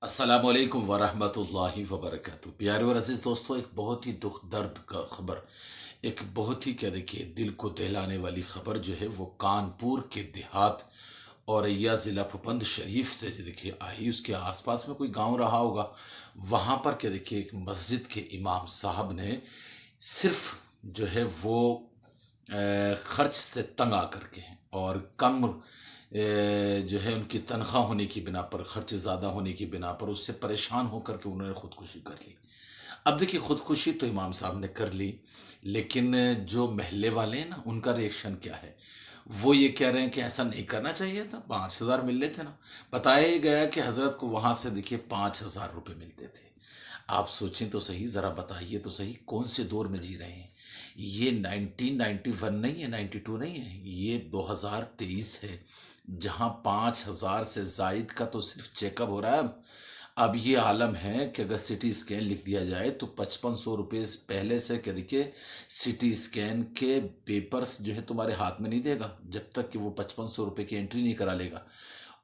अस्सलाम वालेकुम वरहमतुल्लाहि वबरकातुहू। प्यारे और अजीज़ दोस्तों, एक बहुत ही दुख दर्द का खबर, एक बहुत ही क्या देखिए दिल को दहलाने वाली खबर जो है वो कानपुर के देहात औरैया ज़िला फुपंद शरीफ से जो देखिए आई। उसके आसपास में कोई गांव रहा होगा, वहाँ पर क्या देखिए एक मस्जिद के इमाम साहब ने सिर्फ जो है वो खर्च से तंग आकर के और कम जो है उनकी तनख्वाह होने की बिना पर, खर्च ज़्यादा होने की बिना पर उससे परेशान होकर के उन्होंने खुदकुशी कर ली। अब देखिए खुदकुशी तो इमाम साहब ने कर ली, लेकिन जो महल्ले वाले हैं ना, उनका रिएक्शन क्या है? वो ये कह रहे हैं कि ऐसा नहीं करना चाहिए था, 5,000 मिल रहे थे ना। बताया ही गया कि हजरत को वहां से देखिए 5,000 रुपये मिलते थे। आप सोचें तो सही, जरा बताइए तो सही, कौन से दौर में जी रहे हैं? ये 1991 नहीं है, 92 नहीं है, ये 2023 है, जहां 5,000 से जायद का तो सिर्फ चेकअप हो रहा है। अब ये आलम है कि अगर सिटी स्कैन लिख दिया जाए तो 5500 रुपये पहले से क्या देखिए सिटी स्कैन के पेपर्स जो है तुम्हारे हाथ में नहीं देगा जब तक कि वो 5500 रुपये की एंट्री नहीं करा लेगा।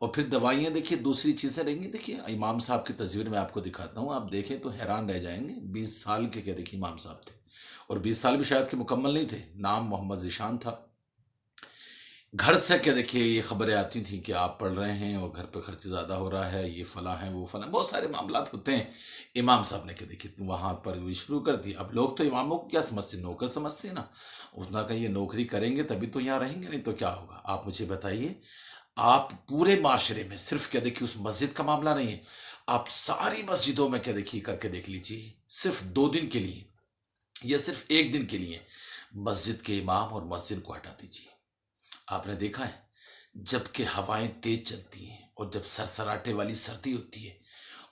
और फिर दवाइयाँ देखिए, दूसरी चीज़ें रहेंगी। देखिए इमाम साहब की तस्वीर मैं आपको दिखाता हूँ, आप देखें तो हैरान रह जाएंगे। 20 साल के क्या देखिए इमाम साहब थे, और 20 साल भी शायद के मुकम्मल नहीं थे। नाम मोहम्मद ज़ीशान था। घर से क्या देखिए ये खबरें आती थी कि आप पढ़ रहे हैं और घर पे खर्च ज़्यादा हो रहा है, ये फला है वो फला, बहुत सारे मामलात होते हैं। इमाम साहब ने क्या देखिए वहाँ पर भी शुरू कर दी। अब लोग तो इमामों को क्या समझते हैं, नौकर समझते हैं ना। उतना का ये नौकरी करेंगे तभी तो यहाँ रहेंगे, नहीं तो क्या होगा? आप मुझे बताइए। आप पूरे माशरे में सिर्फ क्या देखिए उस मस्जिद का मामला नहीं है, आप सारी मस्जिदों में क्या देखिए करके देख लीजिए, सिर्फ 2 दिन के लिए या सिर्फ एक दिन के लिए मस्जिद के इमाम और मस्जिद को हटा दीजिए। आपने देखा है, जबकि हवाएं तेज चलती हैं और जब सरसराटे वाली सर्दी होती है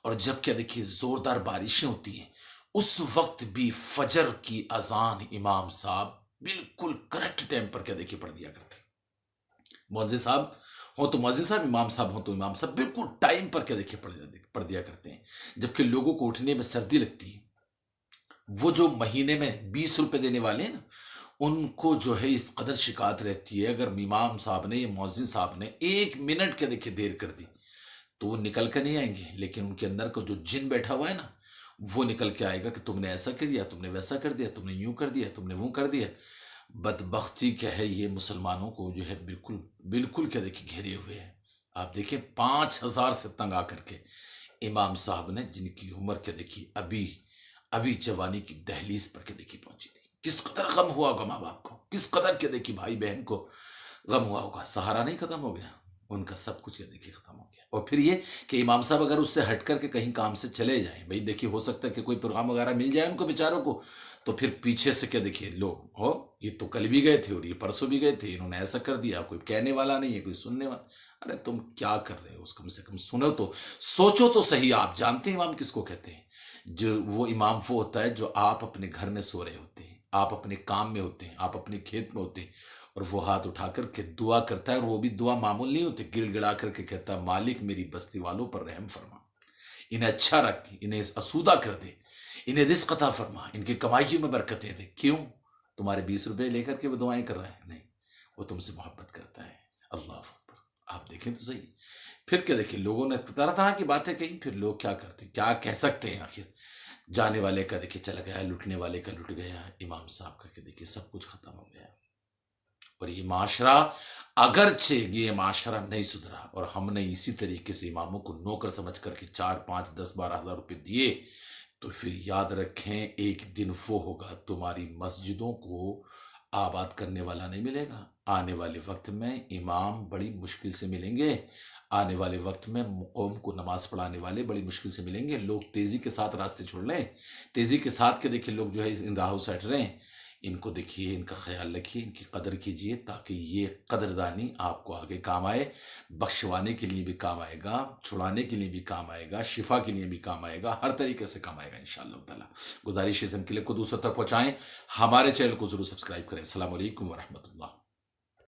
और जब क्या देखिए जोरदार बारिशें होती हैं, उस वक्त भी फजर की अजान इमाम साहब बिल्कुल करेक्ट टाइम पर क्या देखिए पढ़ दिया करते हैं। मौलवी साहब हो तो मौलवी साहब, इमाम साहब हो तो इमाम साहब, बिल्कुल टाइम पर क्या देखिए पढ़ दिया करते हैं। जबकि लोगों को उठने में सर्दी लगती है, वो जो महीने में 20 रुपए देने वाले हैं ना, उनको जो है इस कदर शिकायत रहती है, अगर इमाम साहब ने या मौज़िन साहब ने 1 मिनट के देखिए देर कर दी तो वो निकल कर नहीं आएंगे, लेकिन उनके अंदर का जो जिन बैठा हुआ है ना, वो निकल के आएगा कि तुमने ऐसा कर दिया, तुमने वैसा कर दिया, तुमने यूं कर दिया, तुमने वो कर दिया। बदबख्ती क्या है, ये मुसलमानों को जो है बिल्कुल बिल्कुल क्या देखिए घेरे हुए है। आप देखिए 5,000 से तंग आकर के इमाम साहब ने, जिनकी उम्र क्या देखिए अभी अभी जवानी की दहलीज पर के देखिए पहुंची थी, किस कदर गम हुआ होगा माँ बाप को, किस कदर के देखिए भाई बहन को गम हुआ होगा। सहारा नहीं खत्म हो गया, उनका सब कुछ के देखिए खत्म हो गया। और फिर ये कि इमाम साहब अगर उससे हट करके कहीं काम से चले जाएं, भाई देखिए हो सकता है कि कोई प्रोग्राम वगैरह मिल जाए उनको बेचारों को, तो फिर पीछे से क्या देखिए लोग हो, ये तो कल भी गए थे और ये परसों भी गए थे, इन्होंने ऐसा कर दिया, कोई कहने वाला नहीं है, कोई सुनने वाला। अरे तुम क्या कर रहे हो, कम से कम सुनो तो, सोचो तो सही। आप जानते हैं इमाम किसको कहते हैं? जो वो इमाम वो होता है जो आप अपने घर में सो रहे होते हैं, आप अपने काम में होते हैं, आप अपने खेत में होते हैं, और वो हाथ उठा करके दुआ करता है, और वो भी दुआ मामूल नहीं होती, गिड़गिड़ा करके कहता है, मालिक मेरी बस्ती वालों पर रहम फरमा, इन्हें अच्छा रख, इन्हें असूदा कर दे, इन्हें रिस्क अता फरमा, इनकी कमाइयों में बरकतें दे। क्यों? तुम्हारे 20 रुपए लेकर के वो दुआएं कर रहा है? नहीं, वो तुमसे मोहब्बत करता है। अल्लाह अकबर। आप देखें तो सही। फिर क्या देखिए लोगों ने तरह तरह की बातें कही, फिर लोग क्या करते, क्या कह सकते हैं आखिर? जाने वाले का देखिए चला गया, लुटने वाले का लुट गया, इमाम साहब का देखिए सब कुछ खत्म हो गया। और ये माशरा, अगरचे ये माशरा नहीं सुधरा और हमने इसी तरीके से इमामों को नौकर समझ करके 4, 5, 10, 12 हज़ार रुपये दिए, तो फिर याद रखें एक दिन वो होगा, तुम्हारी मस्जिदों को आबाद करने वाला नहीं मिलेगा। आने वाले वक्त में इमाम बड़ी मुश्किल से मिलेंगे, आने वाले वक्त में कौम को नमाज पढ़ाने वाले बड़ी मुश्किल से मिलेंगे। लोग तेज़ी के साथ रास्ते छोड़ लें, तेज़ी के साथ के देखिए लोग जो है इन राहों से हट रहे हैं। इनको देखिए, इनका ख्याल रखिए, इनकी कदर कीजिए, ताकि ये कदरदानी आपको आगे काम आए, बख्शवाने के लिए भी काम आएगा, छुड़ाने के लिए भी काम आएगा, शिफा के लिए भी काम आएगा, हर तरीके से काम आएगा इंशाअल्लाह ताला। गुजारिश है इस क्लिप को दूसरों तक पहुँचाएँ, हमारे चैनल को ज़रूर सब्सक्राइब करें। अस्सलाम वालेकुम वरहमतुल्लाह।